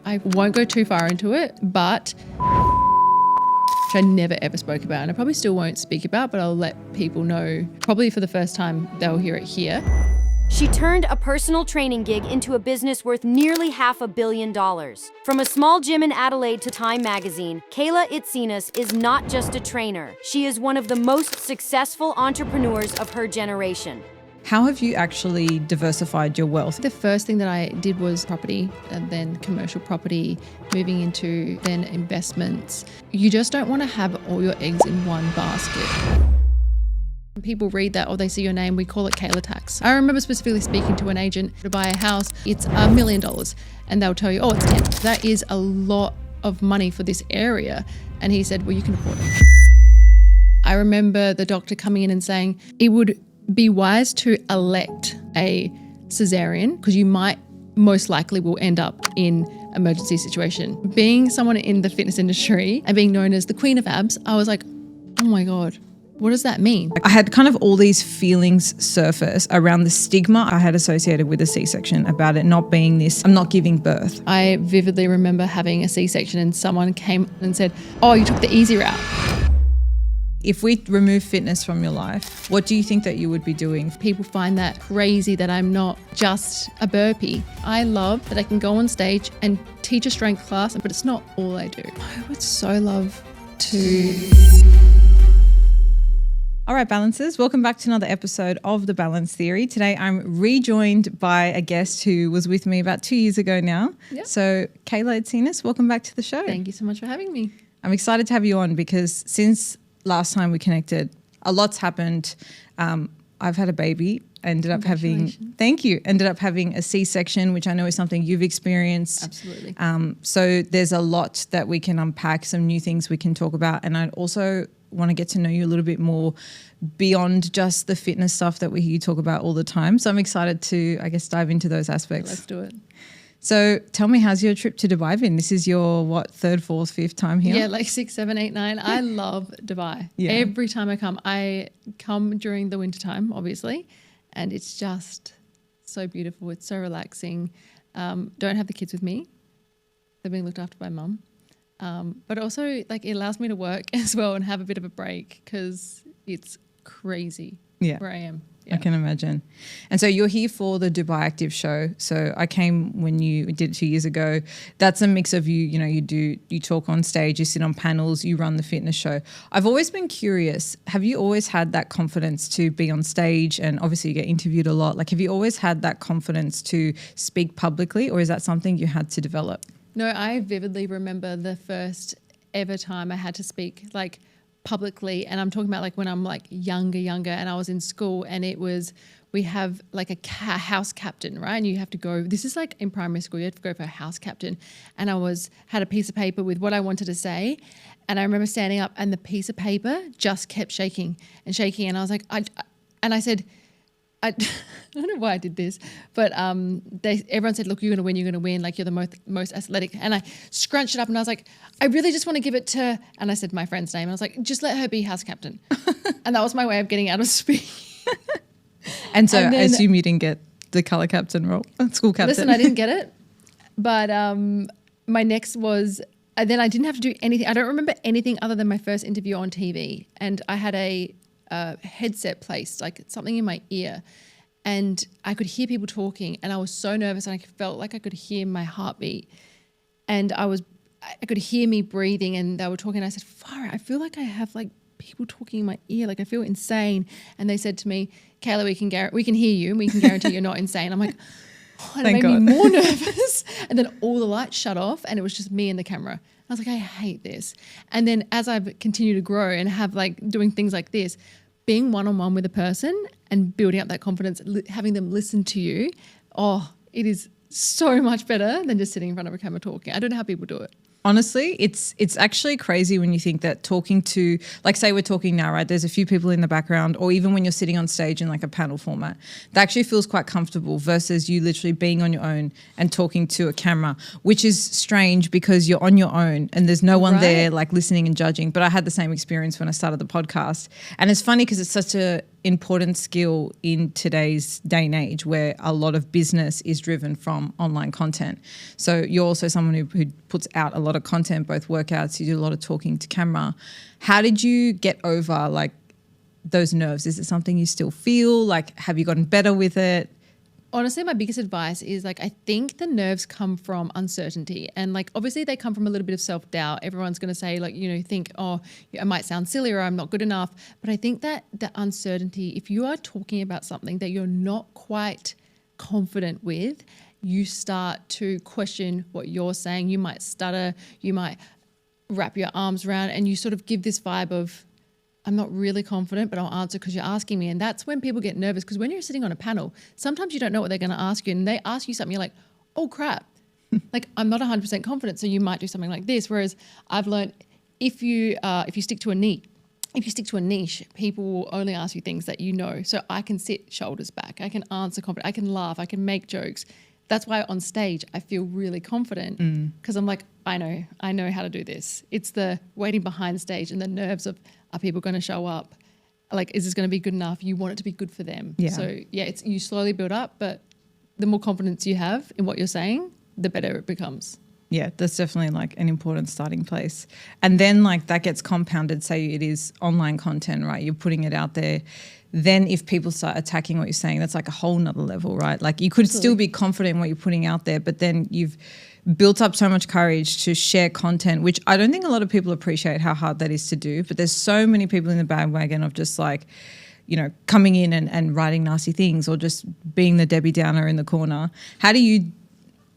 I won't go too far into it, but which I never ever spoke about, and I probably still won't speak about, but I'll let people know probably for the first time they'll hear it here. She turned a personal training gig into a business worth nearly $500 million. From a small gym in Adelaide to Time magazine, Kayla Itsines is not just a trainer. She is one of the most successful entrepreneurs of her generation. How have you actually diversified your wealth? The first thing that I did was property, and then commercial property, moving into then investments. You just don't want to have all your eggs in one basket. When people read that or they see your name, we call it Kayla Tax. I remember specifically speaking to an agent to buy a house. It's $1 million, and they'll tell you, oh, it's 10. That is a lot of money for this area. And he said, well, you can afford it. I remember the doctor coming in and saying it would be wise to elect a cesarean because you might most likely will end up in emergency situation. Being someone in the fitness industry and being known as the queen of abs, I was like, oh my God, what does that mean? I had kind of all these feelings surface around the stigma I had associated with a C-section about it not being this, I'm not giving birth. I vividly remember having a C-section and someone came and said, oh, you took the easy route. If we remove fitness from your life, what do you think that you would be doing? People find that crazy that I'm not just a burpee. I love that I can go on stage and teach a strength class, but it's not all I do. I would so love to... All right, balancers, welcome back to another episode of The Balance Theory. Today I'm rejoined by a guest who was with me about 2 years ago now. Yep. So Kayla Itsines, welcome back to the show. Thank you so much for having me. I'm excited to have you on because since last time we connected, a lot's happened. I've had a baby, ended up having a C-section, which I know is something you've experienced. Absolutely. So there's a lot that we can unpack, some new things we can talk about. And I also want to get to know you a little bit more beyond just the fitness stuff that we hear you talk about all the time. So I'm excited to, I guess, dive into those aspects. Let's do it. So tell me, how's your trip to Dubai been? This is your, third, fourth, fifth time here? Yeah, like 6, 7, 8, 9. I love Dubai. Yeah. Every time I come during the winter time, obviously, and it's just so beautiful. It's so relaxing. Don't have the kids with me. They're being looked after by mum. But also, like, it allows me to work as well and have a bit of a break because it's crazy where I am. Yeah. I can imagine. And so you're here for the Dubai Active show. So I came when you did it 2 years ago. That's a mix of you talk on stage, you sit on panels, you run the fitness show. I've always been curious, have you always had that confidence to be on stage, and obviously you get interviewed a lot? Like, have you always had that confidence to speak publicly, or is that something you had to develop? No, I vividly remember the first ever time I had to speak, like, publicly, and I'm talking about like when I'm like younger, and I was in school, and it was, we have like a house captain, right? And you have to go, this is like in primary school, you have to go for a house captain. And I had a piece of paper with what I wanted to say. And I remember standing up and the piece of paper just kept shaking. And I was like, I said, I don't know why I did this, but everyone said, look, you're going to win. Like, you're the most athletic. And I scrunched it up and I was like, I really just want to give it to, and I said my friend's name. And I was like, just let her be house captain. And that was my way of getting out of speak. And so I assume you didn't get the colour captain role, school captain. Listen, I didn't get it. But my next was, then I didn't have to do anything. I don't remember anything other than my first interview on TV. And I had a headset placed, like something in my ear, and I could hear people talking, and I was so nervous, and I felt like I could hear my heartbeat, and I could hear me breathing, and they were talking, and I said, Farah, I feel like I have like people talking in my ear, like I feel insane. And they said to me, Kayla, we can hear you and we can guarantee you're not insane. I'm like, oh, and it made me more nervous. And then all the lights shut off and it was just me and the camera. I was like, I hate this. And then as I've continued to grow and have like doing things like this, being one-on-one with a person and building up that confidence, having them listen to you, it is so much better than just sitting in front of a camera talking. I don't know how people do it. honestly, it's actually crazy when you think that talking to, like, say we're talking now, right? There's a few people in the background, or even when you're sitting on stage in like a panel format, that actually feels quite comfortable versus you literally being on your own and talking to a camera, which is strange because you're on your own and there's no one there like listening and judging. But I had the same experience when I started the podcast. And it's funny because it's such a important skill in today's day and age where a lot of business is driven from online content. So you're also someone who puts out a lot of content, both workouts, you do a lot of talking to camera. How did you get over like those nerves? Is it something you still feel? Like, have you gotten better with it? Honestly, my biggest advice is like, I think the nerves come from uncertainty, and like, obviously they come from a little bit of self-doubt. Everyone's going to say like, you know, think, oh, I might sound silly or I'm not good enough. But I think that the uncertainty, if you are talking about something that you're not quite confident with, you start to question what you're saying. You might stutter, you might wrap your arms around, and you sort of give this vibe of, I'm not really confident, but I'll answer because you're asking me. And that's when people get nervous, because when you're sitting on a panel, sometimes you don't know what they're going to ask you, and they ask you something, you're like, oh crap, like I'm not 100% confident. So you might do something like this. Whereas I've learned if you stick to a niche, people will only ask you things that you know. So I can sit shoulders back, I can answer confident, I can laugh, I can make jokes. That's why on stage I feel really confident, because I'm like, I know how to do this. It's the waiting behind stage and the nerves of, are people going to show up? Like, is this going to be good enough? You want it to be good for them. Yeah. So yeah, it's, you slowly build up, but the more confidence you have in what you're saying, the better it becomes. Yeah, that's definitely like an important starting place. And then like that gets compounded, say it is online content, right? You're putting it out there. Then if people start attacking what you're saying, that's like a whole nother level, right? Like you could still be confident in what you're putting out there, but then you've built up so much courage to share content, which I don't think a lot of people appreciate how hard that is to do. But there's so many people in the bandwagon of just like, you know, coming in and writing nasty things or just being the Debbie Downer in the corner. How do you,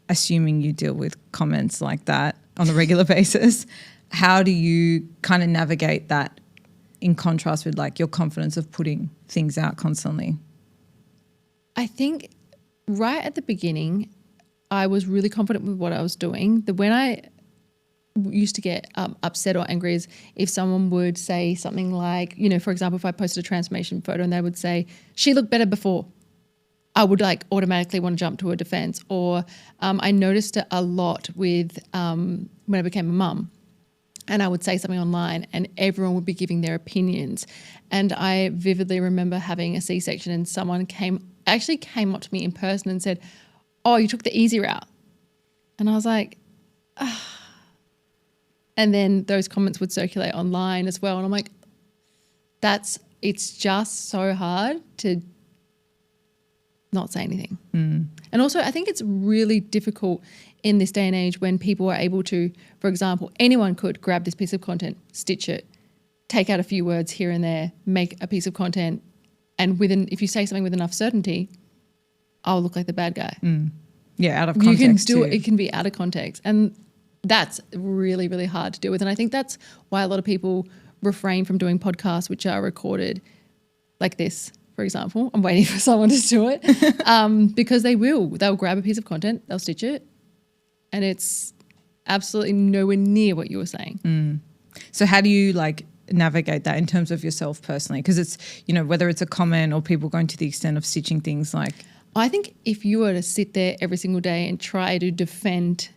assuming you deal with comments like that on a regular basis, how do you kind of navigate that in contrast with like your confidence of putting things out constantly? I think right at the beginning, I was really confident with what I was doing. When I used to get upset or angry is if someone would say something like, you know, for example, if I posted a transformation photo and they would say, she looked better before, I would like automatically want to jump to a defense. Or I noticed it a lot with when I became a mum, and I would say something online and everyone would be giving their opinions. And I vividly remember having a C-section and someone came up to me in person and said, oh, you took the easy route. And I was like, ah. And then those comments would circulate online as well. And I'm like, it's just so hard to not say anything. And also I think it's really difficult in this day and age when people are able to, for example, anyone could grab this piece of content, stitch it, take out a few words here and there, make a piece of content, and if you say something with enough certainty, I'll look like the bad guy. Yeah, out of context. You can do too. it can be out of context. And that's really, really hard to deal with. And I think that's why a lot of people refrain from doing podcasts which are recorded like this, for example. I'm waiting for someone to do it because they'll grab a piece of content, they'll stitch it, and it's absolutely nowhere near what you were saying. So how do you like navigate that in terms of yourself personally? Because it's, you know, whether it's a comment or people going to the extent of stitching things like. I think if you were to sit there every single day and try to defend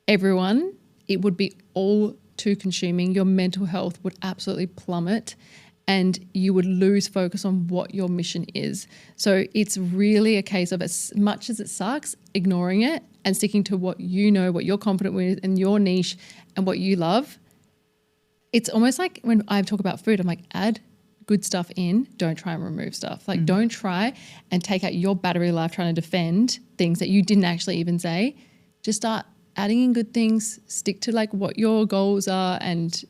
everyone, it would be all too consuming. Your mental health would absolutely plummet and you would lose focus on what your mission is. So it's really a case of, as much as it sucks, ignoring it and sticking to what you know, what you're confident with and your niche and what you love. It's almost like when I talk about food, I'm like, add good stuff in, don't try and remove stuff. Like don't try and take out your battery life trying to defend things that you didn't actually even say. Just start adding in good things, stick to like what your goals are, and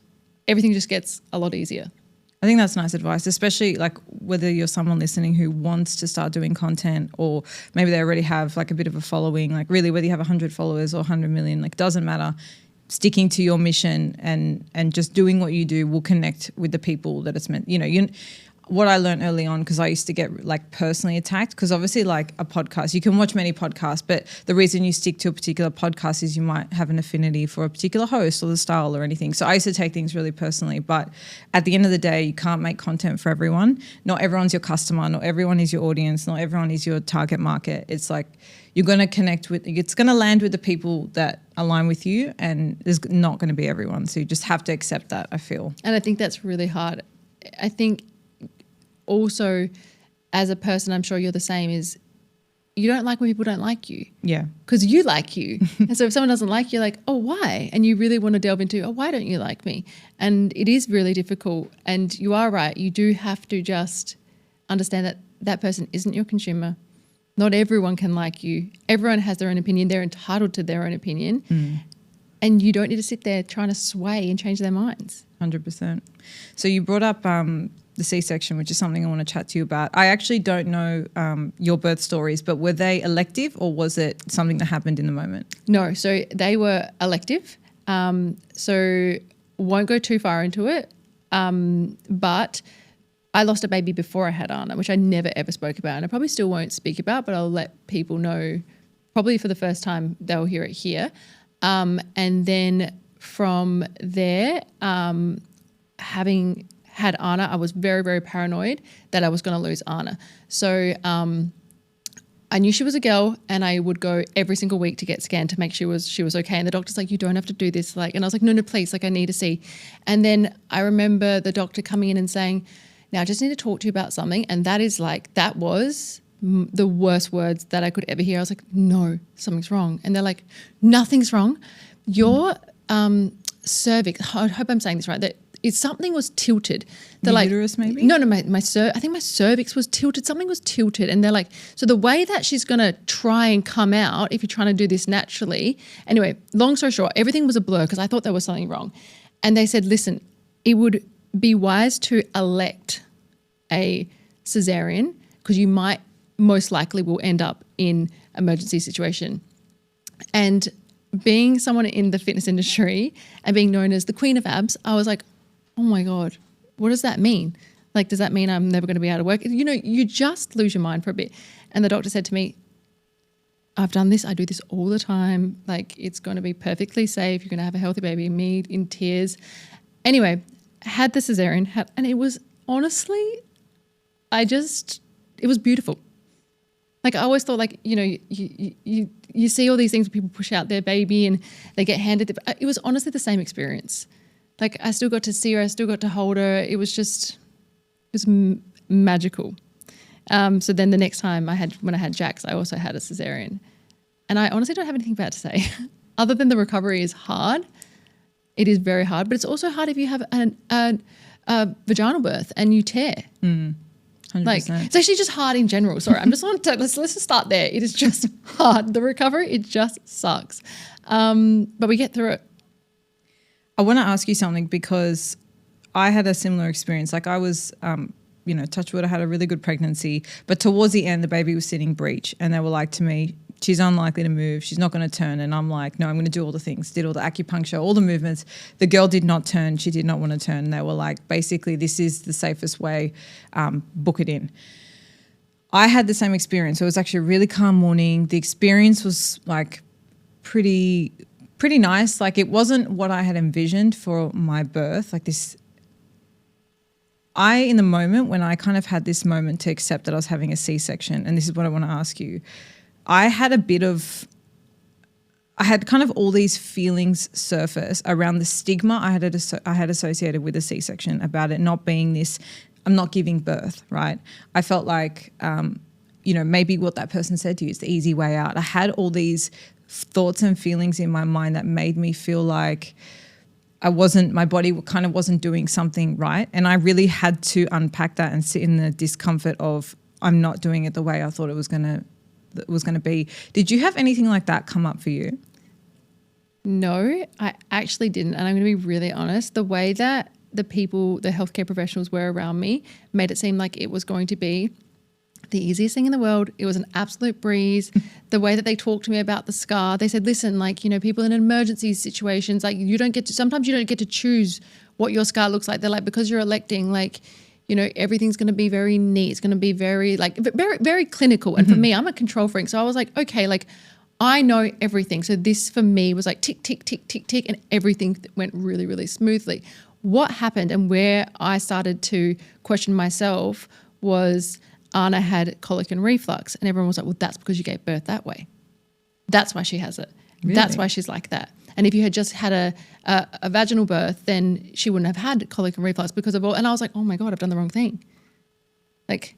everything just gets a lot easier. I think that's nice advice, especially like whether you're someone listening who wants to start doing content or maybe they already have like a bit of a following, like really whether you have 100 followers or 100 million, like doesn't matter. Sticking to your mission and just doing what you do will connect with the people that it's meant. You know, what I learned early on, because I used to get like personally attacked, because obviously like a podcast, you can watch many podcasts, but the reason you stick to a particular podcast is you might have an affinity for a particular host or the style or anything. So I used to take things really personally, but at the end of the day, you can't make content for everyone. Not everyone's your customer, not everyone is your audience, not everyone is your target market. It's like you're going to connect with, it's going to land with the people that align with you, and there's not going to be everyone. So you just have to accept that, I feel. And I think that's really hard. I think also as a person, I'm sure you're the same, is you don't like when people don't like you. Yeah. Because you like you. And so if someone doesn't like you, you're like, oh, why? And you really want to delve into, oh, why don't you like me? And it is really difficult. And you are right. You do have to just understand that that person isn't your consumer. Not everyone can like you. Everyone has their own opinion. They're entitled to their own opinion. And you don't need to sit there trying to sway and change their minds. 100%. So you brought up the C-section, which is something I want to chat to you about. I actually don't know your birth stories, but were they elective or was it something that happened in the moment? No, so they were elective. So won't go too far into it. But I lost a baby before I had Anna, which I never ever spoke about, and I probably still won't speak about, but I'll let people know probably for the first time they'll hear it here. And then from there, having had Anna, I was very, very paranoid that I was going to lose Anna. So I knew she was a girl, and I would go every single week to get scanned to make sure she was okay. And the doctor's like, you don't have to do this. Like, and I was like, no, please, like I need to see. And then I remember the doctor coming in and saying, now I just need to talk to you about something. And that is like, that was the worst words that I could ever hear. I was like, no, something's wrong. And they're like, nothing's wrong. Your cervix, I hope I'm saying this right, that something was tilted. They're like, uterus maybe? No, I think my cervix was tilted. Something was tilted. And they're like, so the way that she's going to try and come out, if you're trying to do this naturally. Anyway, long story short, everything was a blur because I thought there was something wrong. And they said, listen, it would be wise to elect a cesarean because you might most likely will end up in emergency situation. And being someone in the fitness industry and being known as the queen of abs, I was like, oh my God, what does that mean? Like, does that mean I'm never going to be able to work? You know, you just lose your mind for a bit. And the doctor said to me, I've done this. I do this all the time. Like, it's going to be perfectly safe. You're going to have a healthy baby. Me in tears. Anyway, had the cesarean, and it was honestly, it was beautiful. Like, I always thought, like, you know, you see all these things where people push out their baby and they get handed. It was honestly the same experience. Like, I still got to see her. I still got to hold her. It was magical. So then the next time when I had Jax, I also had a cesarean. And I honestly don't have anything bad to say. Other than the recovery is hard. It is very hard. But it's also hard if you have a vaginal birth and you tear. 100%. Like, it's actually just hard in general. Sorry, I'm just on to, let's just start there. It is just hard. The recovery, it just sucks. But we get through it. I want to ask you something because I had a similar experience. Like, I was, touch wood, I had a really good pregnancy, but towards the end, the baby was sitting breech, and they were like to me, she's unlikely to move. She's not going to turn. And I'm like, no, I'm going to do all the things, did all the acupuncture, all the movements. The girl did not turn. She did not want to turn. And they were like, basically, this is the safest way. Book it in. I had the same experience. So it was actually a really calm morning. The experience was like pretty nice. Like, it wasn't what I had envisioned for my birth. Like this, in the moment when I kind of had this moment to accept that I was having a C-section, and this is what I want to ask you, I had kind of all these feelings surface around the stigma I had associated with a C-section, about it not being this, I'm not giving birth, right? I felt like, maybe what that person said to you is the easy way out. I had all these thoughts and feelings in my mind that made me feel like my body kind of wasn't doing something right. And I really had to unpack that and sit in the discomfort of, I'm not doing it the way I thought it was going to be. Did you have anything like that come up for you? No, I actually didn't. And I'm going to be really honest. The way that the healthcare professionals were around me made it seem like it was going to be the easiest thing in the world. It was an absolute breeze. The way that they talked to me about the scar, they said, listen, like, people in emergency situations, like, sometimes you don't get to choose what your scar looks like. They're like, because you're electing, like, you know, everything's going to be very neat. It's going to be very very clinical. And for me, I'm a control freak. So I was like, okay, like I know everything. So this for me was like tick, tick, tick, tick, tick. And everything went really, really smoothly. What happened and where I started to question myself was Anna had colic and reflux. And everyone was like, well, that's because you gave birth that way. That's why she has it. Really? That's why she's like that. And if you had just had a vaginal birth, then she wouldn't have had colic and reflux because of all. And I was like, oh my God, I've done the wrong thing. Like,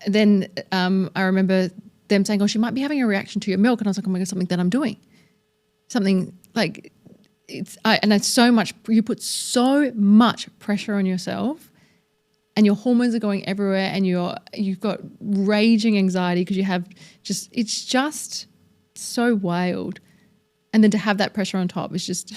then I remember them saying, oh, she might be having a reaction to your milk. And I was like, oh my God, something that I'm doing. Something like it's so much, you put so much pressure on yourself and your hormones are going everywhere and you've got raging anxiety because you have it's just so wild. And then to have that pressure on top is just...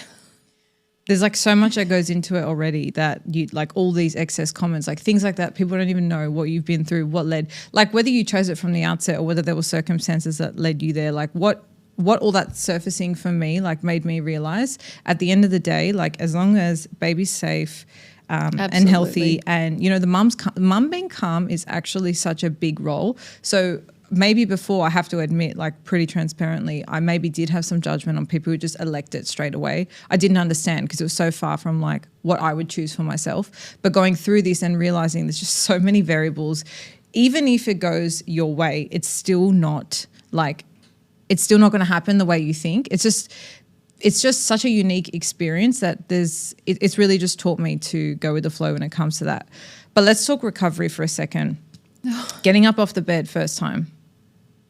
There's like so much that goes into it already that you like all these excess comments, like things like that. People don't even know what you've been through, what led, like whether you chose it from the outset or whether there were circumstances that led you there, like what all that surfacing for me like made me realize at the end of the day, like as long as baby's safe and healthy and, you know, the mum being calm is actually such a big role. So maybe before, I have to admit, like pretty transparently, I maybe did have some judgment on people who just elect it straight away. I didn't understand because it was so far from like what I would choose for myself. But going through this and realizing there's just so many variables, even if it goes your way, it's still not going to happen the way you think. It's just such a unique experience that it's really just taught me to go with the flow when it comes to that. But let's talk recovery for a second. Getting up off the bed first time,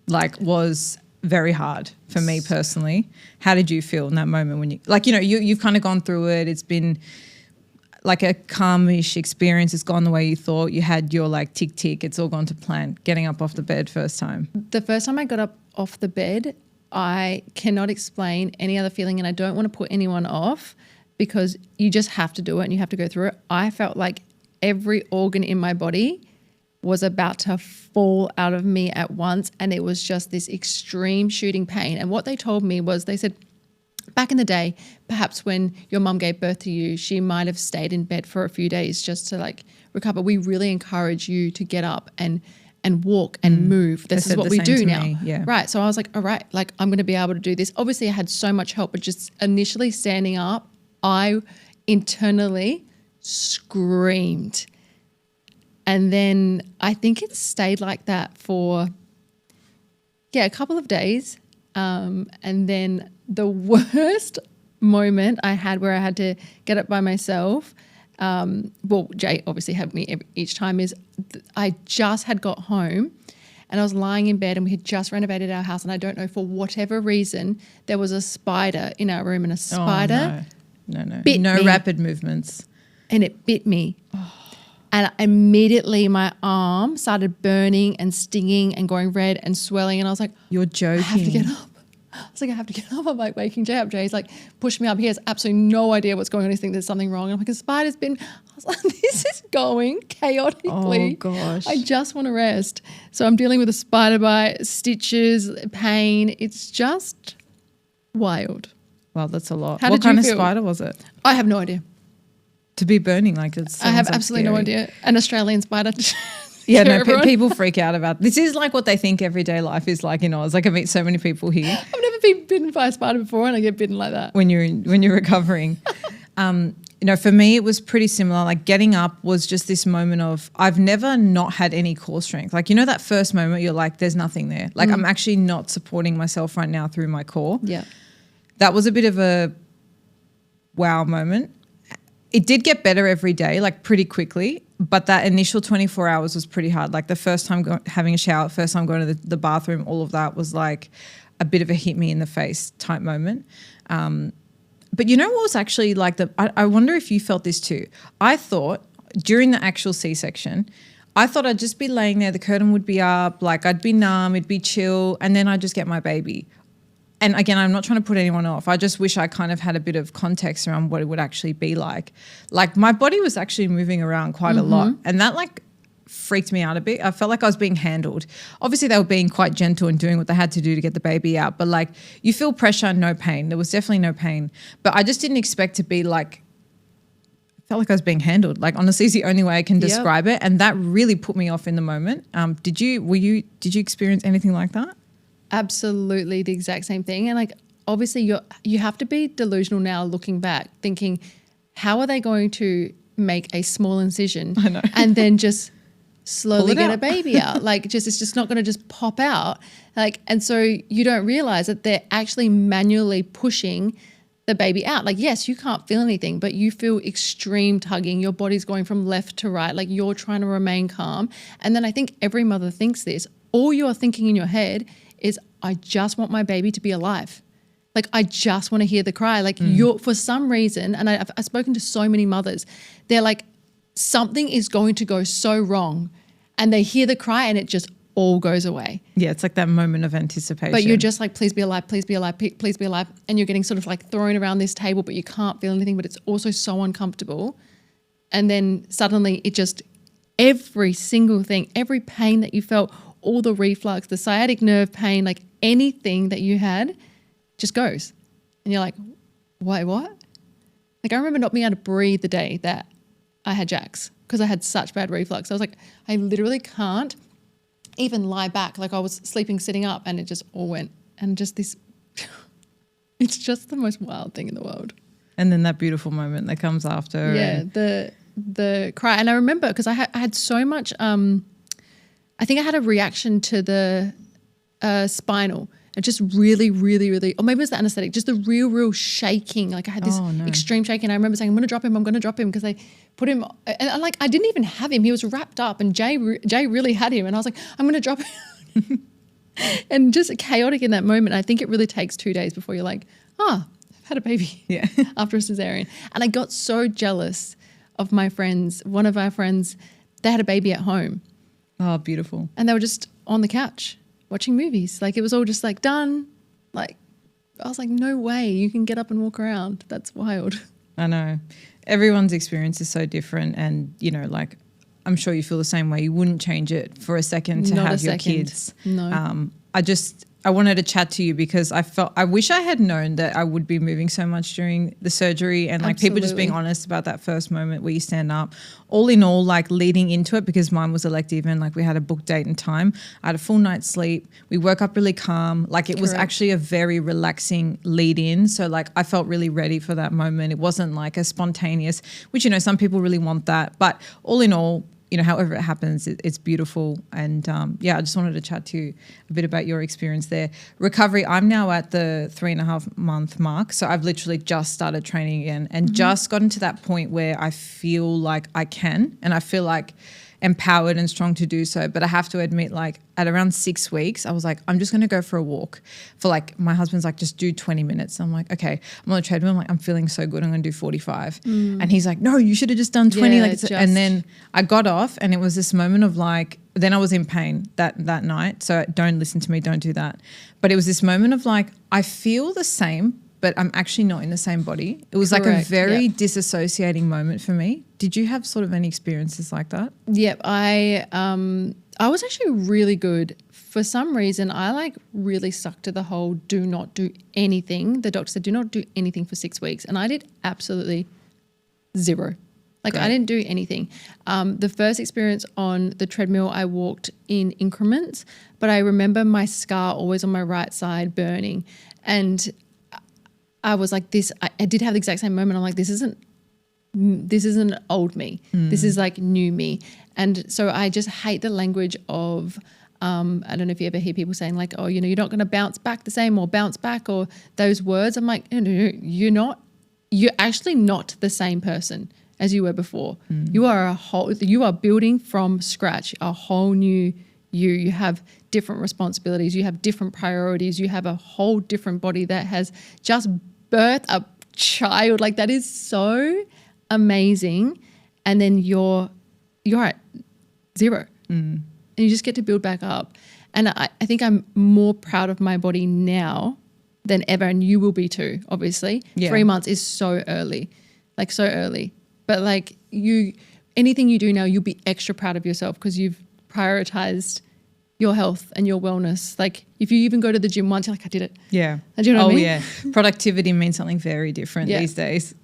like, was very hard for me personally. How did you feel in that moment when you've kind of gone through it? It's been like a calmish experience. It's gone the way you thought. You had your like tick, tick. It's all gone to plan. Getting up off the bed first time. The first time I got up off the bed, I cannot explain any other feeling, and I don't want to put anyone off because you just have to do it and you have to go through it. I felt like every organ in my body was about to fall out of me at once, and it was just this extreme shooting pain. And what they told me was, they said, back in the day, perhaps when your mum gave birth to you, she might have stayed in bed for a few days just to like recover. We really encourage you to get up and walk and move. This is what we do now. Yeah. Right. So I was like, all right, like I'm going to be able to do this. Obviously I had so much help, but just initially standing up, I internally screamed. And then I think it stayed like that for, a couple of days. And then the worst moment I had where I had to get up by myself, Jay obviously helped me each time, is I just had got home and I was lying in bed and we had just renovated our house, and I don't know, for whatever reason, there was a spider in our room, and a spider bit me. Rapid movements. And it bit me. Oh. And immediately my arm started burning and stinging and going red and swelling. And I was like, you're joking. I have to get up. I was like, I have to get up. I'm like waking Jay up. Jay's like, push me up. He has absolutely no idea what's going on. He's thinking there's something wrong. I'm like, a spider's been, I was like, this is going chaotically. Oh gosh. I just want to rest. So I'm dealing with a spider bite, stitches, pain. It's just wild. Wow, that's a lot. How what did you kind of feel? spider was it? I have no idea. To be burning like it's. I have absolutely no idea. An Australian spider. Yeah, no, people freak out about this. Is like what they think everyday life is like in Oz. Like I meet so many people here. I've never been bitten by a spider before, and I get bitten like that. When you're recovering. For me it was pretty similar. Like getting up was just this moment of, I've never not had any core strength. Like, that first moment you're like, there's nothing there. Like I'm actually not supporting myself right now through my core. Yeah. That was a bit of a wow moment. It did get better every day, like pretty quickly, but that initial 24 hours was pretty hard. Like the first time having a shower, first time going to the bathroom, all of that was like a bit of a hit me in the face type moment. But you know what was actually like I wonder if you felt this too. I thought during the actual C-section, I thought I'd just be laying there, the curtain would be up, like I'd be numb, it'd be chill, and then I'd just get my baby. And again, I'm not trying to put anyone off. I just wish I kind of had a bit of context around what it would actually be like. Like my body was actually moving around quite a lot, and that like freaked me out a bit. I felt like I was being handled. Obviously they were being quite gentle and doing what they had to do to get the baby out, but like you feel pressure, no pain. There was definitely no pain, but I just didn't expect to be like felt like I was being handled. Like honestly is the only way I can describe it. And that really put me off in the moment. Did you experience anything like that? Absolutely the exact same thing. And like, obviously you have to be delusional now looking back, thinking, how are they going to make a small incision and then just slowly get a baby out? Like it's just not going to just pop out. Like, and so you don't realize that they're actually manually pushing the baby out. Like, yes, you can't feel anything, but you feel extreme tugging. Your body's going from left to right. Like you're trying to remain calm. And then I think every mother thinks this. All you're thinking in your head is, I just want my baby to be alive. Like, I just want to hear the cry. Like you're, for some reason, and I've spoken to so many mothers, they're like, something is going to go so wrong, and they hear the cry and it just all goes away. Yeah, it's like that moment of anticipation. But you're just like, please be alive, please be alive, please be alive. And you're getting sort of like thrown around this table, but you can't feel anything, but it's also so uncomfortable. And then suddenly it just, every single thing, every pain that you felt, all the reflux, the sciatic nerve pain, like anything that you had just goes. And you're like, wait, what? Like I remember not being able to breathe the day that I had Jax because I had such bad reflux. I was like, I literally can't even lie back. Like I was sleeping sitting up and it just all went. And just this, it's just the most wild thing in the world. And then that beautiful moment that comes after. Yeah, the cry. And I remember because I had so much, I think I had a reaction to the spinal. It just really, really, really, or maybe it was the anesthetic, just the real shaking. Like I had this extreme shaking. I remember saying, I'm going to drop him because they put him, and like I didn't even have him. He was wrapped up and Jay really had him. And I was like, I'm going to drop him. And just chaotic in that moment. I think it really takes 2 days before you're like, I've had a baby after a cesarean. And I got so jealous of my friends. One of our friends, they had a baby at home. Oh, beautiful. And they were just on the couch watching movies. Like it was all just like done. Like I was like, no way you can get up and walk around. That's wild. I know. Everyone's experience is so different, and you know, like I'm sure you feel the same way. You wouldn't change it for a second to have your kids. No. I wanted to chat to you because I wish I had known that I would be moving so much during the surgery, and like people just being honest about that first moment where you stand up. All in all, like leading into it, because mine was elective and like we had a booked date and time, I had a full night's sleep. We woke up really calm. Like it was actually a very relaxing lead in. So like I felt really ready for that moment. It wasn't like a spontaneous, which, you know, some people really want that. But all in all, you know, however it happens, it's beautiful. And I just wanted to chat to you a bit about your experience there. Recovery, I'm now at the 3.5 month mark. So I've literally just started training again and just gotten to that point where I feel like I can, and I feel like empowered and strong to do so. But I have to admit, like at around 6 weeks, I was like, I'm just going to go for a walk. For like, my husband's like, just do 20 minutes. I'm like, okay. I'm on the treadmill. I'm like, I'm feeling so good. I'm going to do 45. And he's like, no, you should have just done 20. And then I got off, and it was this moment of like, then I was in pain that night. So don't listen to me. Don't do that. But it was this moment of like, I feel the same, but I'm actually not in the same body. It was like a very disassociating moment for me. Did you have sort of any experiences like that? Yep. I was actually really good. For some reason, I like really stuck to the whole do not do anything. The doctor said do not do anything for 6 weeks. And I did absolutely zero. Like I didn't do anything. The first experience on the treadmill, I walked in increments, but I remember my scar always on my right side burning. And I was like this, I did have the exact same moment. I'm like, this isn't old me. This is like new me. And so I just hate the language of, I don't know if you ever hear people saying like, oh, you know, you're not going to bounce back the same or bounce back or those words. I'm like, no, you're actually not the same person as you were before. You are building from scratch, a whole new you have different responsibilities, you have different priorities, you have a whole different body that has just birthed a child. Like that is so amazing. And then you're at zero and you just get to build back up. And I think I'm more proud of my body now than ever, and you will be too, obviously. 3 months is so early, like so early. But like anything you do now, you'll be extra proud of yourself because you've prioritized your health and your wellness. Like if you even go to the gym once, you're like, I did it. Yeah. Do you know what I mean? Yeah. Productivity means something very different these days.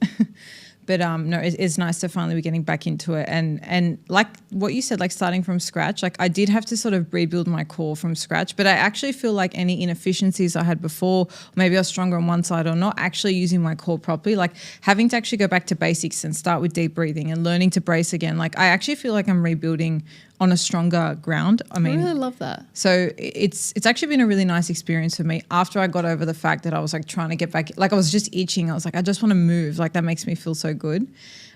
But no, it's nice to finally be getting back into it. And like what you said, like starting from scratch, like I did have to sort of rebuild my core from scratch, but I actually feel like any inefficiencies I had before, maybe I was stronger on one side or not actually using my core properly, like having to actually go back to basics and start with deep breathing and learning to brace again. Like I actually feel like I'm rebuilding on a stronger ground. I mean, I really love that. So it's actually been a really nice experience for me after I got over the fact that I was like trying to get back, like I was just itching. I was like, I just want to move. Like that makes me feel so good.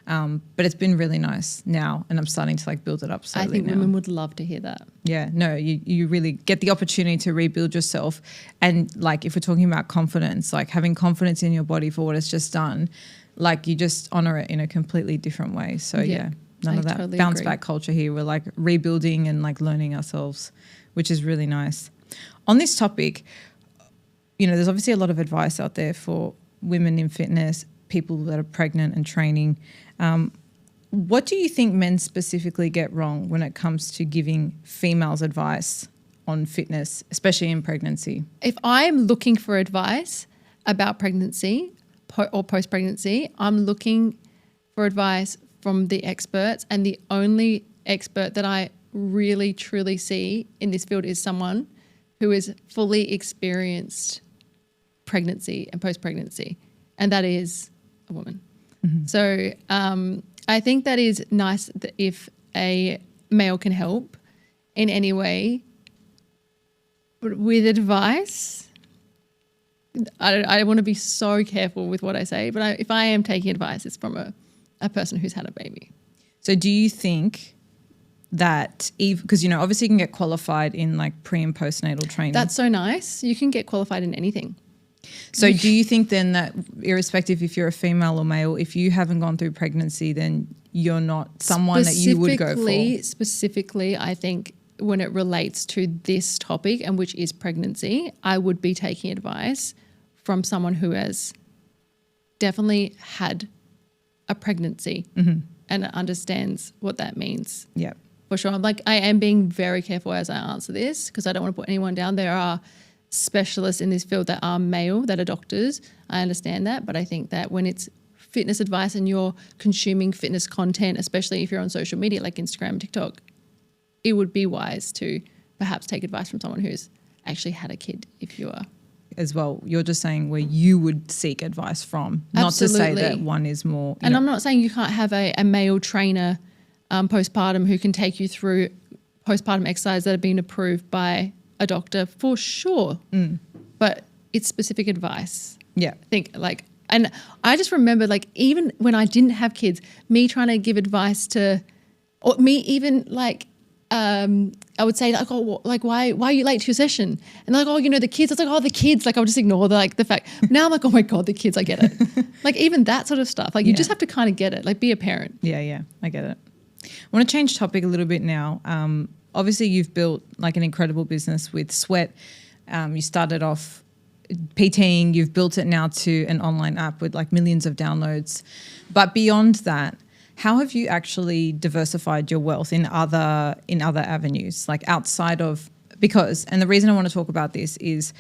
But it's been really nice now, and I'm starting to like build it up slowly. I think now. women would love to hear that. Yeah, no, you really get the opportunity to rebuild yourself. And like if we're talking about confidence, like having confidence in your body for what it's just done, like you just honor it in a completely different way. So yeah. None of that totally bounce agree. back culture here. We're like rebuilding and like learning ourselves, which is really nice. On this topic, you know, there's obviously a lot of advice out there for women in fitness, people that are pregnant and training. What do you think men specifically get wrong when it comes to giving females advice on fitness, especially in pregnancy? If I'm looking for advice about pregnancy or post-pregnancy, I'm looking for advice from the experts, and the only expert that I really truly see in this field is someone who is fully experienced pregnancy and post-pregnancy, and that is a woman. Mm-hmm. So I think that is nice that if a male can help in any way, but with advice, I want to be so careful with what I say, but if I am taking advice, it's from a person who's had a baby. So do you think that, because, you know, obviously you can get qualified in like pre and postnatal training. That's so nice. You can get qualified in anything. So do you think then that irrespective if you're a female or male, if you haven't gone through pregnancy, then you're not someone that you would go for? Specifically, I think when it relates to this topic, and which is pregnancy, I would be taking advice from someone who has definitely had a pregnancy and understands what that means. Yeah, for sure. I am being very careful as I answer this because I don't want to put anyone down. There are specialists in this field that are male, that are doctors. I understand that, but I think that when it's fitness advice and you're consuming fitness content, especially if you're on social media like Instagram and TikTok, it would be wise to perhaps take advice from someone who's actually had a kid if you are. As well, you're just saying where you would seek advice from, not Absolutely. to say that one is more. And I'm not saying you can't have a male trainer postpartum who can take you through postpartum exercise that have been approved by a doctor for sure. But it's specific advice. Yeah. And I just remember even when I didn't have kids, me trying to give advice to, or me even I would say why are you late to your session? And the kids. It's the kids. I would just ignore the fact. Now I'm like, oh my God, the kids. I get it. Even that sort of stuff. You just have to kind of get it. Be a parent. Yeah, I get it. I want to change topic a little bit now. Obviously, you've built an incredible business with Sweat. You started off PTing. You've built it now to an online app with millions of downloads. But beyond that, how have you actually diversified your wealth in other avenues, outside of, and the reason I want to talk about this is,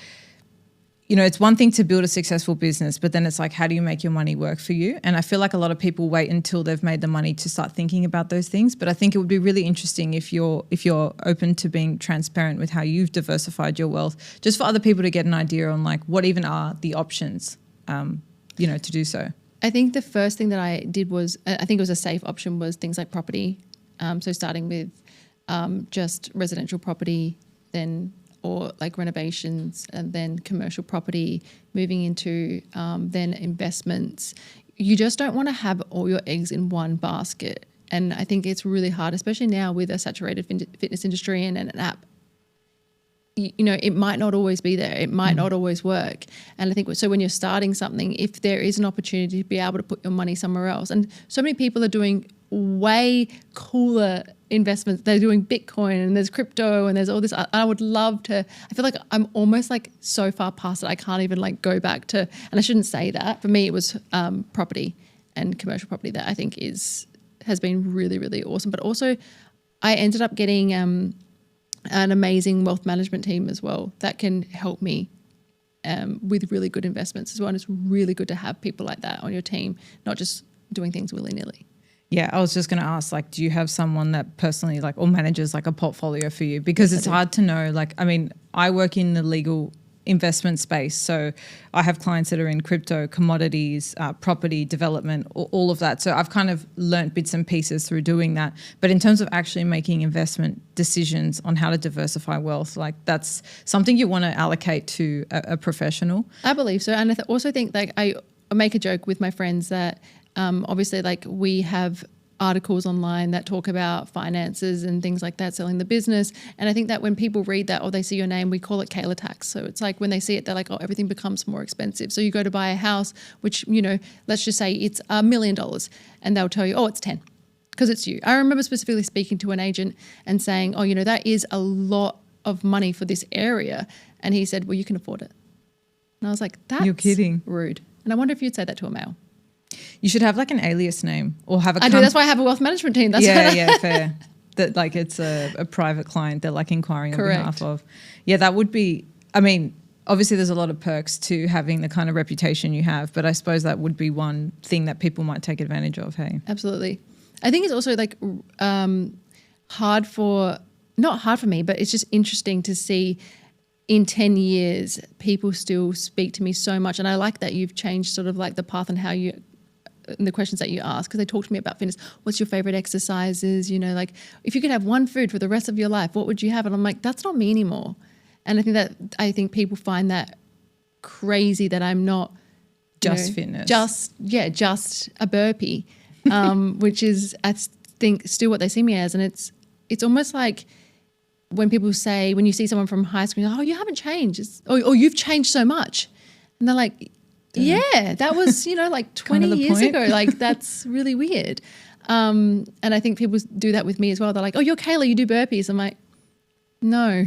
it's one thing to build a successful business, but then it's how do you make your money work for you? And I feel like a lot of people wait until they've made the money to start thinking about those things. But I think it would be really interesting if you're open to being transparent with how you've diversified your wealth, just for other people to get an idea on what even are the options, to do so. I think the first thing that I did was, I think it was a safe option, was things like property. So starting with just residential property, then or renovations, and then commercial property, moving into then investments. You just don't want to have all your eggs in one basket. And I think it's really hard, especially now with a saturated fitness industry and an app. It might not always be there. It might not always work. And I think so when you're starting something, if there is an opportunity to be able to put your money somewhere else, and so many people are doing way cooler investments. They're doing Bitcoin and there's crypto and there's all this. I would love to, I feel like I'm almost so far past it. I can't even go back to, and I shouldn't say that. For me, it was property and commercial property that I think has been really, really awesome. But also I ended up getting an amazing wealth management team as well that can help me with really good investments as well. And it's really good to have people like that on your team, not just doing things willy-nilly. Yeah, I was just going to ask, like, do you have someone that personally, like, or manages like a portfolio for you? Because Yes, it's hard to know. Like, I mean, I work in the legal investment space, so I have clients that are in crypto, commodities, property development, all of that. So I've kind of learnt bits and pieces through doing that. But in terms of actually making investment decisions on how to diversify wealth, like that's something you want to allocate to a professional. I believe so. And I also think, like, I make a joke with my friends that obviously, like, we have articles online that talk about finances and things like that, selling the business. And I think that when people read that or they see your name, we call it Kayla Tax. So it's like when they see it, they're like, oh, everything becomes more expensive. So you go to buy a house, which, you know, let's just say it's $1 million, and they'll tell you, oh, it's 10 because it's you. I remember specifically speaking to an agent and saying, oh, you know, that is a lot of money for this area. And he said, well, you can afford it. And I was like, that's You're kidding. Rude. And I wonder if you'd say that to a male. You should have like an alias name or have a I do. That's why I have a wealth management team. That's yeah, fair. That like it's a private client they're like inquiring Correct. on behalf of. Yeah, that would be, I mean, obviously there's a lot of perks to having the kind of reputation you have, but I suppose that would be one thing that people might take advantage of, hey? Absolutely. I think it's also like not hard for me, but it's just interesting to see in 10 years, people still speak to me so much. And I like that you've changed sort of like the path and how you, and the questions that you ask, because they talk to me about fitness. What's your favorite exercises? You know, like if you could have one food for the rest of your life, what would you have? And I'm like, that's not me anymore. And I think people find that crazy that I'm not just fitness. Just a burpee, which is, I think, still what they see me as. And it's almost like when people say, when you see someone from high school, oh, you haven't changed. Or you've changed so much. And they're like, yeah, that was, you know, like 20 years ago. Like, that's really weird. And I think people do that with me as well. They're like, oh, you're Kayla, you do burpees. I'm like, no.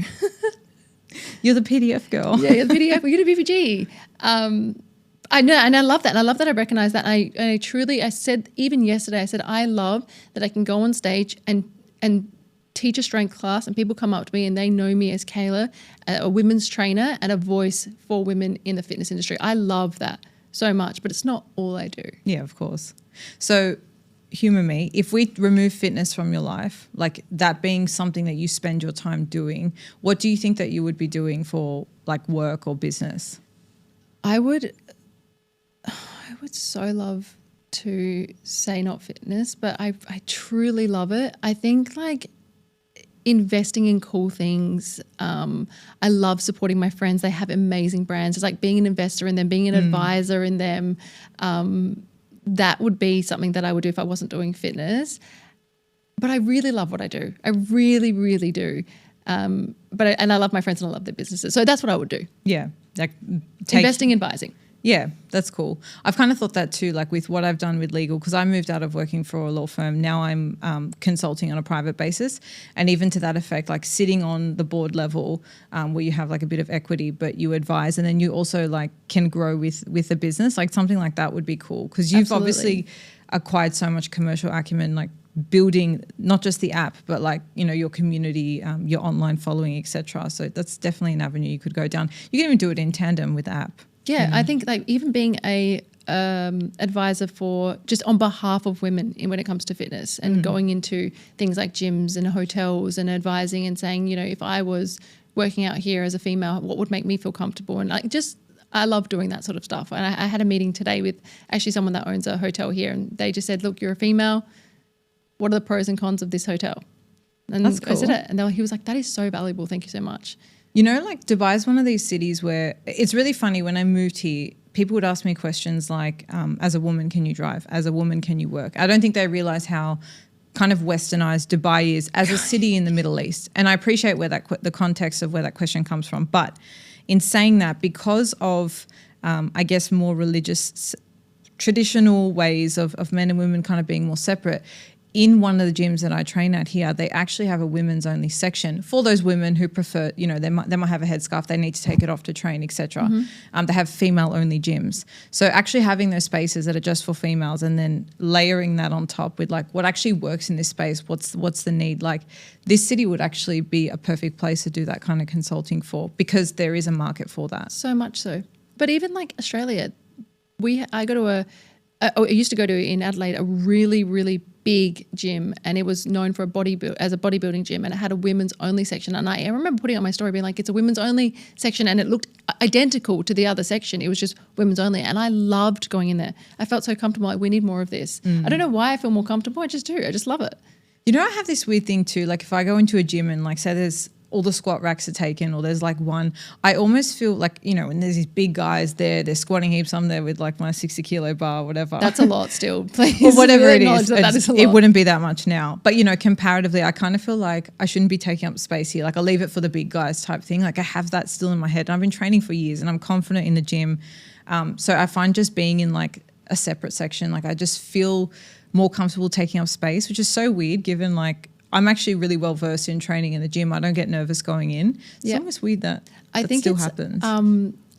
You're the PDF girl. Yeah, you're the PDF. You do BPG. I know, and I love that. And I love that I recognize that. I truly, I said, even yesterday, I said, I love that I can go on stage and teach a strength class and people come up to me and they know me as Kayla, a women's trainer and a voice for women in the fitness industry. I love that so much, but it's not all I do. Yeah, of course. So humor me, if we remove fitness from your life, like that being something that you spend your time doing, what do you think that you would be doing for like work or business? I would so love to say not fitness, but I truly love it. I think like investing in cool things. I love supporting my friends. They have amazing brands. It's like being an investor in them, being an advisor in them. That would be something that I would do if I wasn't doing fitness. But I really love what I do. I really, really do. And I love my friends and I love their businesses. So that's what I would do. Yeah. Like investing, advising. Yeah, that's cool. I've kind of thought that too, like with what I've done with legal, because I moved out of working for a law firm. Now I'm consulting on a private basis. And even to that effect, like sitting on the board level where you have like a bit of equity, but you advise and then you also like can grow with the business. Like something like that would be cool because you've obviously acquired so much commercial acumen, like building not just the app, but like, you know, your community, your online following, etc. So that's definitely an avenue you could go down. You can even do it in tandem with the app. Yeah, I think like even being a advisor for just on behalf of women when it comes to fitness and going into things like gyms and hotels and advising and saying, you know, if I was working out here as a female, what would make me feel comfortable? And like just I love doing that sort of stuff. And I had a meeting today with actually someone that owns a hotel here and they just said, look, you're a female. What are the pros and cons of this hotel? And that's cool. I said it. And he was like, that is so valuable. Thank you so much. You know, like Dubai is one of these cities where it's really funny. When I moved here, people would ask me questions like, as a woman, can you drive? As a woman, can you work? I don't think they realize how kind of westernized Dubai is as a city in the Middle East. And I appreciate where the context of where that question comes from. But in saying that, because of, I guess, more religious, traditional ways of men and women kind of being more separate, in one of the gyms that I train at here, they actually have a women's only section for those women who prefer, you know, they might have a headscarf, they need to take it off to train, etc. They have female only gyms. So actually having those spaces that are just for females and then layering that on top with like what actually works in this space, what's the need? Like this city would actually be a perfect place to do that kind of consulting for because there is a market for that. So much so. But even like Australia, I go to I used to go to in Adelaide a really, really big gym, and it was known for as a bodybuilding gym, and it had a women's only section. And I remember putting on my story being like, it's a women's only section, and it looked identical to the other section. It was just women's only, and I loved going in there. I felt so comfortable. Like, we need more of this. I don't know why I feel more comfortable. I just do. I just love it. You know, I have this weird thing too. Like if I go into a gym and like say there's all the squat racks are taken or there's like one, I almost feel like, you know, when there's these big guys there, they're squatting heaps. I'm there with like my 60 kilo bar, whatever. That's a lot still, please. Or whatever it is. That is a lot. It wouldn't be that much now. But, you know, comparatively, I kind of feel like I shouldn't be taking up space here. Like I'll leave it for the big guys type thing. Like I have that still in my head. And I've been training for years and I'm confident in the gym. So I find just being in like a separate section, like I just feel more comfortable taking up space, which is so weird given like I'm actually really well versed in training in the gym. I don't get nervous going in. It's almost weird that still happens.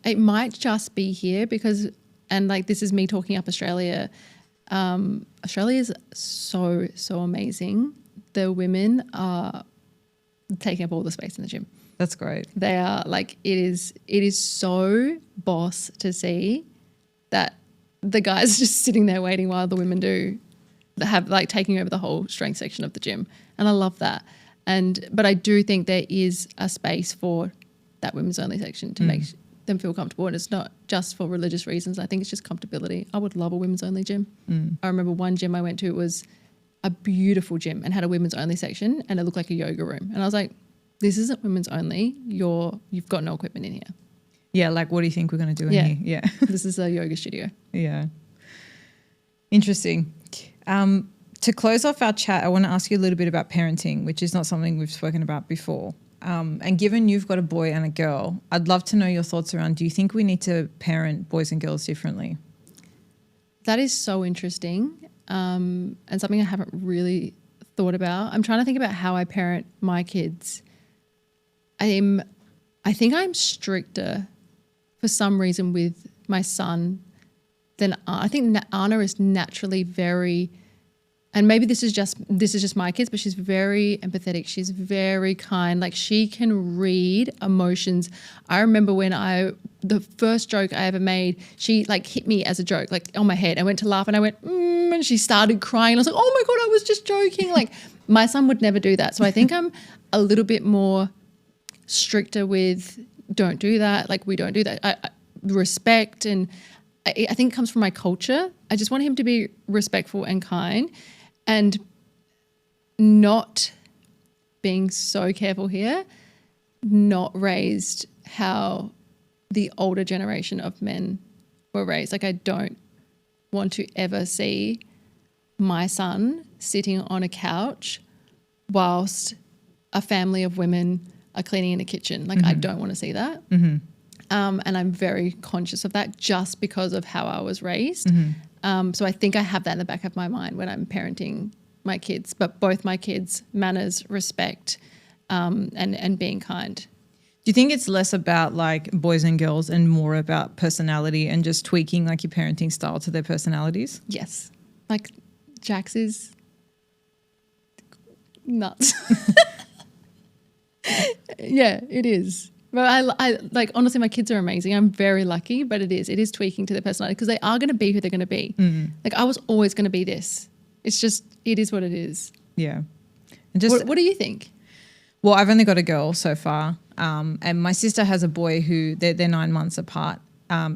It might just be here because, and like this is me talking up Australia. Australia is so amazing. The women are taking up all the space in the gym. That's great. They are like, it is so boss to see that the guys are just sitting there waiting while the women have like taking over the whole strength section of the gym. And I love that. But I do think there is a space for that women's only section to make them feel comfortable. And it's not just for religious reasons. I think it's just comfortability. I would love a women's only gym. I remember one gym I went to, it was a beautiful gym and had a women's only section and it looked like a yoga room. And I was like, this isn't women's only. You've got no equipment in here. Yeah, like what do you think we're going to do in here? Yeah. This is a yoga studio. Yeah. Interesting. To close off our chat, I want to ask you a little bit about parenting, which is not something we've spoken about before. And given you've got a boy and a girl, I'd love to know your thoughts around, do you think we need to parent boys and girls differently? That is so interesting and something I haven't really thought about. I'm trying to think about how I parent my kids. I think I'm stricter for some reason with my son than I think Anna is naturally very, and maybe this is just my kids, but she's very empathetic. She's very kind. Like she can read emotions. I remember when the first joke I ever made, she like hit me as a joke, like on my head. I went to laugh and I went, and she started crying. I was like, oh my God, I was just joking. Like my son would never do that. So I think I'm a little bit more stricter with don't do that. Like we don't do that. I respect, and I think it comes from my culture. I just want him to be respectful and kind and not being so careful here, not raised how the older generation of men were raised. Like I don't want to ever see my son sitting on a couch whilst a family of women are cleaning in a kitchen. Like I don't want to see that. And I'm very conscious of that just because of how I was raised. So I think I have that in the back of my mind when I'm parenting my kids, but both my kids, manners, respect, and being kind. Do you think it's less about like boys and girls and more about personality and just tweaking like your parenting style to their personalities? Yes. Like Jax is nuts. Yeah, it is. But I like, honestly, my kids are amazing. I'm very lucky, but it is tweaking to their personality because they are going to be who they're going to be. Like I was always going to be this. It's just, it is what it is. Yeah. And just what do you think? Well, I've only got a girl so far. And my sister has a boy who they're 9 months apart.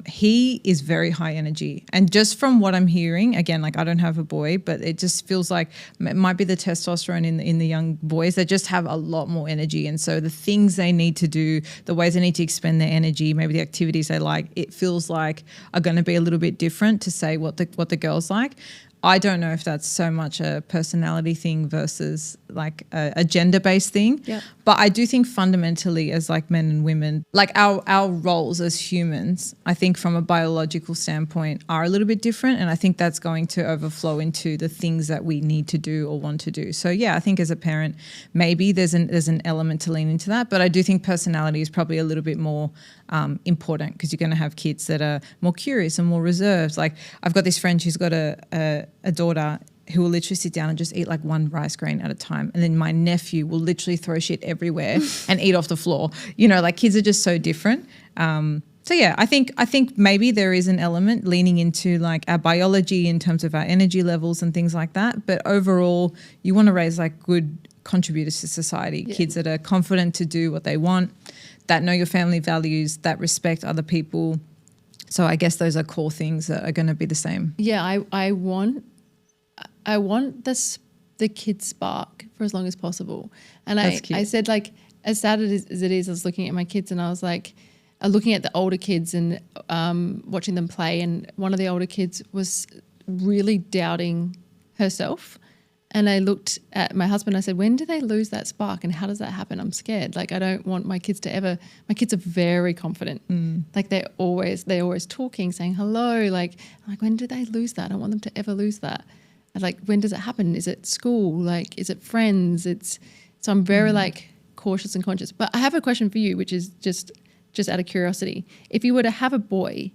He is very high energy. And just from what I'm hearing, again, like I don't have a boy, but it just feels like it might be the testosterone in the young boys. They just have a lot more energy. And so the things they need to do, the ways they need to expend their energy, maybe the activities they like, it feels like are going to be a little bit different to say what the girls like. I don't know if that's so much a personality thing versus like a gender-based thing. Yeah. But I do think fundamentally as like men and women, like our roles as humans, I think from a biological standpoint are a little bit different. And I think that's going to overflow into the things that we need to do or want to do. So yeah, I think as a parent, maybe there's an element to lean into that. But I do think personality is probably a little bit more important because you're going to have kids that are more curious and more reserved. Like I've got this friend who's got a daughter who will literally sit down and just eat like one rice grain at a time. And then my nephew will literally throw shit everywhere and eat off the floor. You know, like kids are just so different. So yeah, I think maybe there is an element leaning into like our biology in terms of our energy levels and things like that. But overall, you want to raise like good contributors to society, kids that are confident to do what they want, that know your family values, that respect other people. So I guess those are core things that are going to be the same. Yeah, I want the kid spark for as long as possible. And I said, like, as sad as it is, I was looking at my kids and I was like, looking at the older kids and watching them play. And one of the older kids was really doubting herself. And I looked at my husband, I said, when do they lose that spark and how does that happen? I'm scared. Like, I don't want my kids to ever, my kids are very confident. Like they're always talking, saying hello. Like, I'm like, when do they lose that? I don't want them to ever lose that. And like, when does it happen? Is it school? Like, is it friends? So I'm very like cautious and conscious. But I have a question for you, which is just out of curiosity. If you were to have a boy,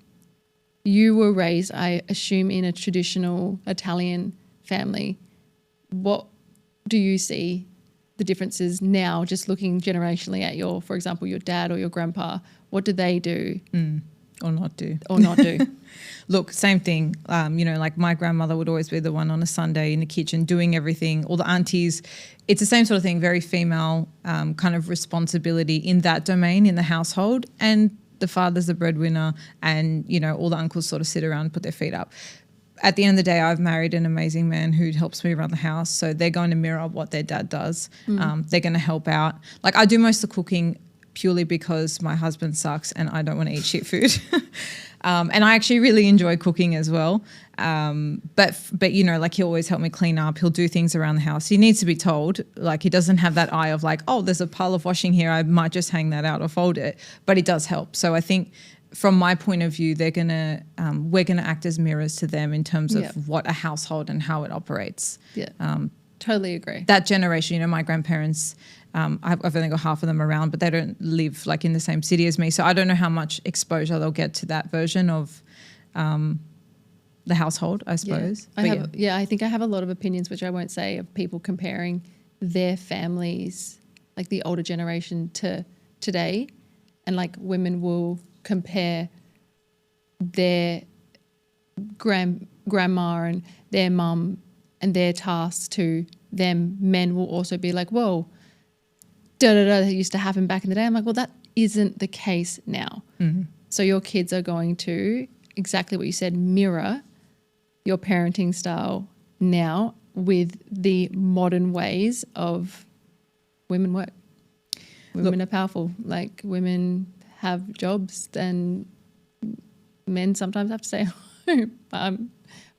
you were raised, I assume, in a traditional Italian family. What do you see the differences now, just looking generationally at for example, your dad or your grandpa? What do they do? Or not do. Look, same thing. Like my grandmother would always be the one on a Sunday in the kitchen doing everything. All the aunties, it's the same sort of thing, very female kind of responsibility in that domain in the household. And the father's the breadwinner and, all the uncles sort of sit around and put their feet up. At the end of the day, I've married an amazing man who helps me around the house. So they're going to mirror what their dad does. They're going to help out. Like I do most of the cooking purely because my husband sucks and I don't want to eat shit food. And I actually really enjoy cooking as well. But like he'll always help me clean up. He'll do things around the house. He needs to be told. Like he doesn't have that eye of like, oh, there's a pile of washing here. I might just hang that out or fold it. But he does help. So I think from my point of view, we're gonna act as mirrors to them in terms of what a household and how it operates. Yeah, totally agree. That generation, my grandparents, I've only got half of them around, but they don't live like in the same city as me, so I don't know how much exposure they'll get to that version of the household, I suppose. I think I have a lot of opinions, which I won't say, of people comparing their families, like the older generation, to today, and like women will compare their grandma and their mum and their tasks to them. Men will also be like, whoa, that used to happen back in the day. I'm like, well, that isn't the case now. So your kids are going to, exactly what you said, mirror your parenting style now with the modern ways of women work. Women are powerful. Like women have jobs and men sometimes have to stay home.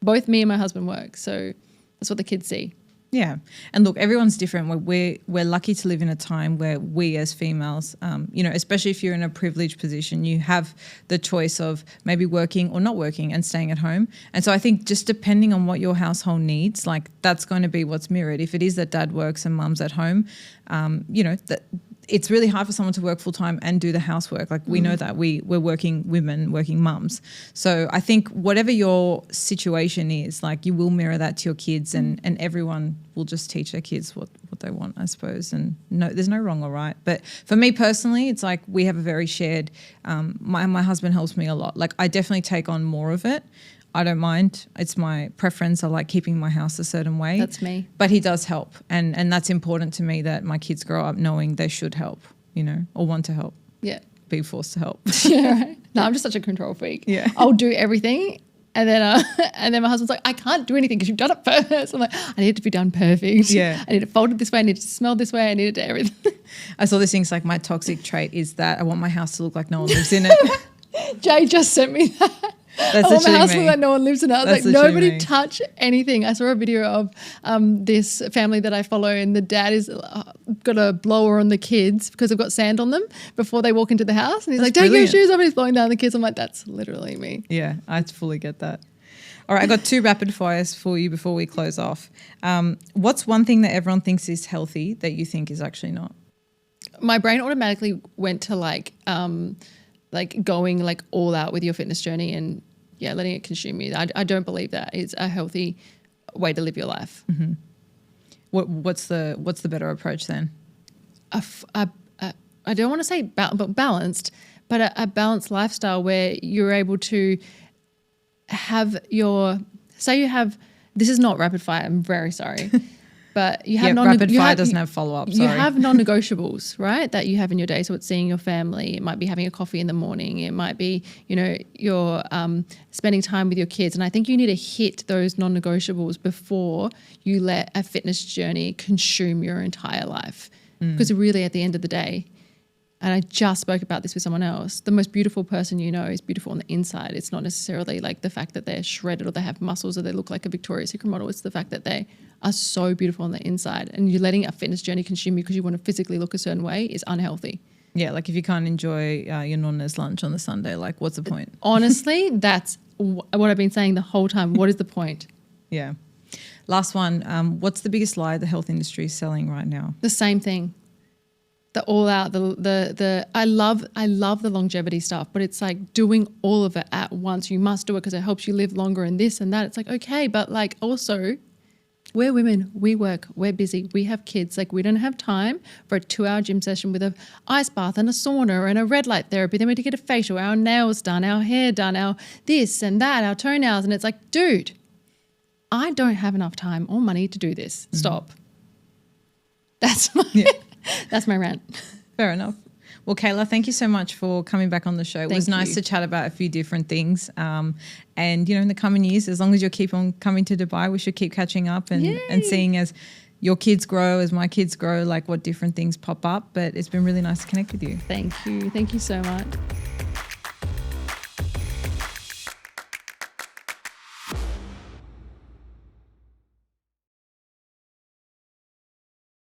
Both me and my husband work, so that's what the kids see. Yeah, and look, everyone's different. We're lucky to live in a time where we as females, especially if you're in a privileged position, you have the choice of maybe working or not working and staying at home. And so I think just depending on what your household needs, like that's going to be what's mirrored. If it is that dad works and mum's at home, that it's really hard for someone to work full time and do the housework. Like we know that we're working women, working mums. So I think whatever your situation is, like you will mirror that to your kids, and everyone will just teach their kids what they want, I suppose. And no, there's no wrong or right. But for me personally, it's like we have a very shared. My husband helps me a lot. Like I definitely take on more of it. I don't mind. It's my preference. I like keeping my house a certain way. That's me. But he does help. And that's important to me, that my kids grow up knowing they should help, or want to help. Yeah. Be forced to help. Yeah, right. No, I'm just such a control freak. Yeah. I'll do everything. And then my husband's like, I can't do anything because you've done it first. I'm like, I need it to be done perfect. Yeah. I need it folded this way. I need it to smell this way. I need it to everything. I saw this thing's like my toxic trait is that I want my house to look like no one lives in it. Jay just sent me that. That's I want my house me. that no one lives in it. I was That's like, nobody me. touch anything. I saw a video of this family that I follow, and the dad is got a blower on the kids because they've got sand on them before they walk into the house. And he's like, take your shoes off. And he's blowing down the kids. I'm like, that's literally me. Yeah, I fully get that. All right, I got 2 rapid fires for you before we close off. What's one thing that everyone thinks is healthy that you think is actually not? My brain automatically went to like going like all out with your fitness journey and letting it consume you. I don't believe that is a healthy way to live your life. Mm-hmm. What's the better approach then? I don't want to say balanced, but a balanced lifestyle where you're able to have this is not rapid fire, I'm very sorry. But you have rapid fire doesn't have follow-up. You have non-negotiables, right? That you have in your day. So it's seeing your family. It might be having a coffee in the morning. It might be, you're spending time with your kids. And I think you need to hit those non-negotiables before you let a fitness journey consume your entire life. Because really, at the end of the day, and I just spoke about this with someone else, the most beautiful person you know is beautiful on the inside. It's not necessarily like the fact that they're shredded or they have muscles or they look like a Victoria's Secret model. It's the fact that they are so beautiful on the inside, and you're letting a fitness journey consume you because you want to physically look a certain way is unhealthy. Yeah, like if you can't enjoy your nonna's lunch on the Sunday, like what's the point? Honestly, that's what I've been saying the whole time. What is the point? Yeah. Last one. What's the biggest lie the health industry is selling right now? The same thing. The all out, I love the longevity stuff, but it's like doing all of it at once. You must do it because it helps you live longer and this and that. It's like, okay, but like also we're women, we work, we're busy, we have kids. Like we don't have time for a 2-hour gym session with an ice bath and a sauna and a red light therapy. Then we have to get a facial, our nails done, our hair done, our this and that, our toenails. And it's like, dude, I don't have enough time or money to do this. Stop. That's my rant. Fair enough. Well, Kayla, thank you so much for coming back on the show. It was nice to chat about a few different things. And, in the coming years, as long as you keep on coming to Dubai, we should keep catching up and seeing as your kids grow, as my kids grow, like what different things pop up. But it's been really nice to connect with you. Thank you. Thank you so much.